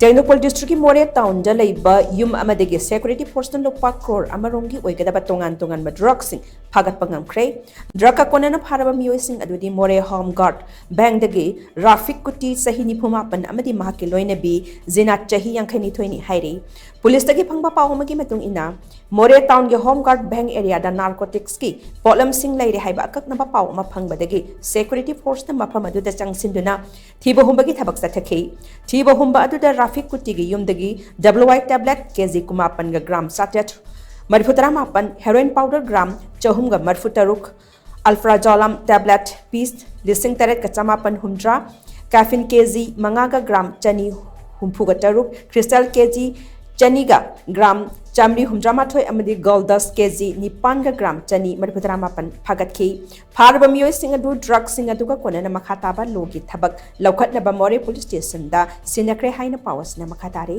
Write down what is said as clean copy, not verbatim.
टेंगनोपाल district की मोरे town दा लेइबा yum अमदगी security force न लुपा क्रोर अमा रोंगी ओइगदबा तोंगान तोंगानबा ड्रग सिंग फागतपा ngamkhre ड्रग का कोनना फारबा मियोय सिंग अदुदी मोरे होम गार्ड बैंक दगी राफिक कुटी सही निफुमापन अमदी महाके लोइनबी जिना चही यांखनी थोइनी हाइरी पुलिस तगी फंगबा पावमगी मतुंग इना मोरे टाउन के होम गार्ड बैंक एरिया दा नार्कोटिक्स की पोलम सिंग लेरे हाइबा अककनबा पावमा फंगबदगी सिक्योरिटी फोर्स न मफम अदुदा चंगसिंदुना थीबा हुंबगी थबक सथखै थीबा हुंबा अदुदा राफिक कुटी गी युमदगी WY टैबलेट केजी कुमापन ग्राम 7 मरफुतरा मापन हेरोइन पाउडर ग्राम चहुम मरफुतरुक अल्फ्राजोलम टैबलेट पीस लिसिंग तरेट कचमापन हुंड्रा कैफिन केजी मंगागा ग्राम चनी हुंफुगा तरुक क्रिस्टल केजी चनीगा ग्राम चामरी हुंड्रा माथोय अमदी गोल्ड डस्ट केजी निपानगा ग्राम चनी मरफुतरा मापन फागतखी फारबा मियोय सिंग अदु ड्रग सिंग अदुगा कोनना मखाताबा लोगी थबक लौखतनबा मोरे पुलिस स्टेशन दा सिनखरे हाइना पावसना मखातारे।